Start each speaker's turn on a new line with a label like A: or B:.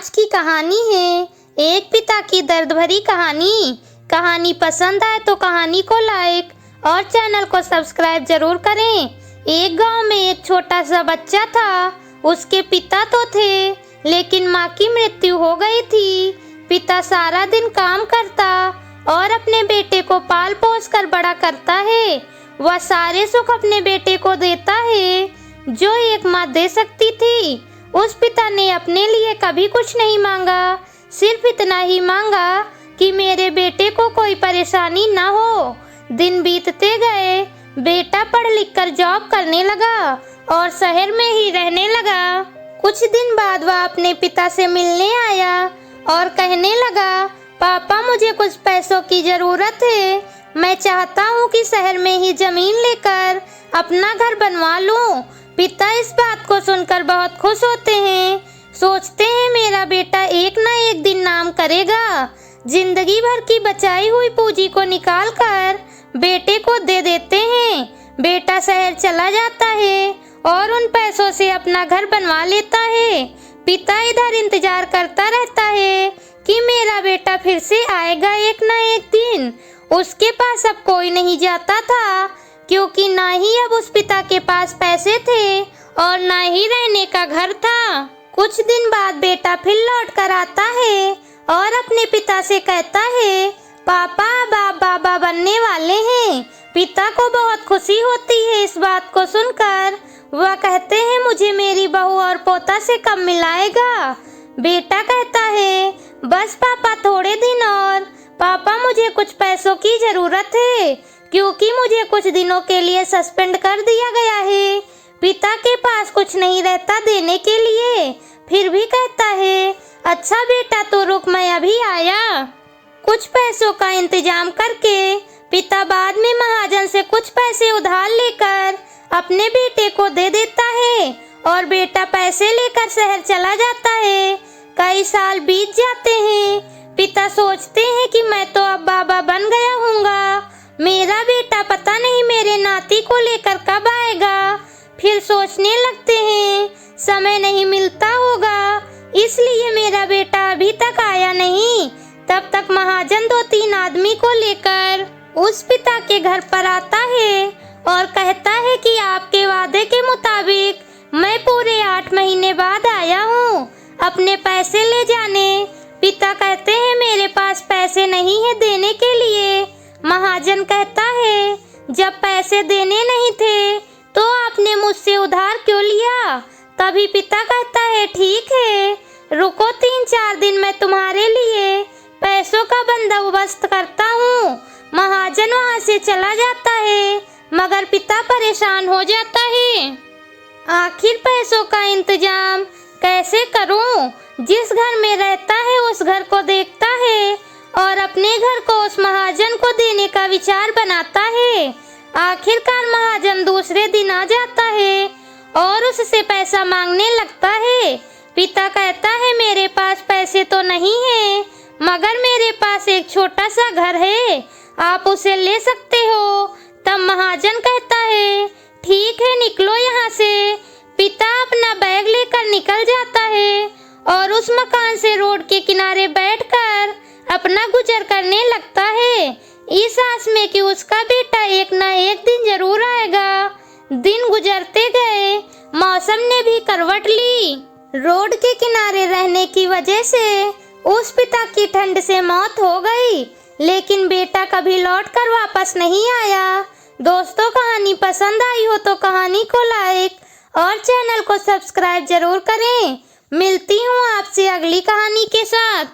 A: आज की कहानी है एक पिता की दर्द भरी कहानी। कहानी पसंद आए तो कहानी को लाइक और चैनल को सब्सक्राइब जरूर करें। एक गांव में एक छोटा सा बच्चा था। उसके पिता तो थे लेकिन माँ की मृत्यु हो गई थी। पिता सारा दिन काम करता और अपने बेटे को पाल पोस कर बड़ा करता है। वह सारे सुख अपने बेटे को देता है जो एक माँ दे सकती थी। उस पिता ने अपने लिए कभी कुछ नहीं मांगा, सिर्फ इतना ही मांगा कि मेरे बेटे को कोई परेशानी ना हो। दिन बीतते गए, बेटा पढ़ लिख कर जॉब करने लगा और शहर में ही रहने लगा। कुछ दिन बाद वह अपने पिता से मिलने आया और कहने लगा, पापा मुझे कुछ पैसों की जरूरत है। मैं चाहता हूँ कि शहर में ही जमीन लेकर अपना घर बनवा लूँ। पिता इस बात को सुनकर बहुत खुश होते हैं। सोचते हैं मेरा बेटा एक ना एक दिन नाम करेगा। जिंदगी भर की बचाई हुई पूंजी को निकाल कर बेटे को दे देते हैं। बेटा शहर चला जाता है और उन पैसों से अपना घर बनवा लेता है। पिता इधर इंतजार करता रहता है कि मेरा बेटा फिर से आएगा एक ना एक दिन। उसके पास अब कोई नहीं जाता था क्योंकि ना ही अब उस पिता के पास पैसे थे और ना ही रहने का घर था। कुछ दिन बाद बेटा फिर लौट कर आता है और अपने पिता से कहता है, पापा अब आप बाबा बनने वाले हैं। पिता को बहुत खुशी होती है इस बात को सुनकर। वह कहते हैं, मुझे मेरी बहू और पोता से कब मिलाएगा। बेटा कहता है, बस पापा थोड़े दिन और। पापा मुझे कुछ पैसों की जरूरत है क्योंकि मुझे कुछ दिनों के लिए सस्पेंड कर दिया गया है। पिता के पास कुछ नहीं रहता देने के लिए, फिर भी कहता है, अच्छा बेटा तो रुक, मैं अभी आया। कुछ पैसों का इंतजाम करके पिता बाद में महाजन से कुछ पैसे उधार लेकर अपने बेटे को दे देता है और बेटा पैसे लेकर शहर चला जाता है। कई साल बीत जाते हैं। पिता सोचते हैं कि मैं तो अब बाबा बन गया हूँगा, मेरा बेटा पता नहीं मेरे नाती को लेकर कब आएगा। फिर सोचने लगते हैं, समय नहीं मिलता होगा इसलिए मेरा बेटा अभी तक आया नहीं। तब तक महाजन 2-3 आदमी को लेकर उस पिता के घर पर आता है और कहता है कि आपके वादे के मुताबिक मैं पूरे 8 महीने बाद आया हूँ अपने पैसे ले जाने। पिता कहते हैं, मेरे पास पैसे नहीं है देने के लिए। महाजन कहता है, जब पैसे देने नहीं थे तो आपने मुझसे उधार क्यों लिया। तभी पिता कहता है, ठीक है रुको 3-4 दिन मैं तुम्हारे लिए पैसों का बंदोबस्त करता हूँ। महाजन वहाँ से चला जाता है मगर पिता परेशान हो जाता है। आखिर पैसों का इंतजाम कैसे करूँ। जिस घर में रहता है उस घर को देखता है और अपने घर को उस महाजन को देने का विचार बनाता है। आखिरकार महाजन दूसरे दिन आ जाता है और उससे पैसा मांगने लगता है। पिता कहता है, मेरे पास पैसे तो नहीं है मगर मेरे पास एक छोटा सा घर है, आप उसे ले सकते हो। तब महाजन कहता है, ठीक है निकलो यहाँ से। पिता अपना बैग लेकर निकल जाता है और उस मकान से रोड के किनारे बैठकर अपना गुजर करने लगता है इस आस में कि उसका बेटा एक ना एक दिन जरूर आएगा। दिन गुजरते गए, मौसम ने भी करवट ली। रोड के किनारे रहने की वजह से उस पिता की ठंड से मौत हो गई लेकिन बेटा कभी लौट कर वापस नहीं आया। दोस्तों कहानी पसंद आई हो तो कहानी को लाइक और चैनल को सब्सक्राइब जरूर करें। मिलती हूँ आपसे अगली कहानी के साथ।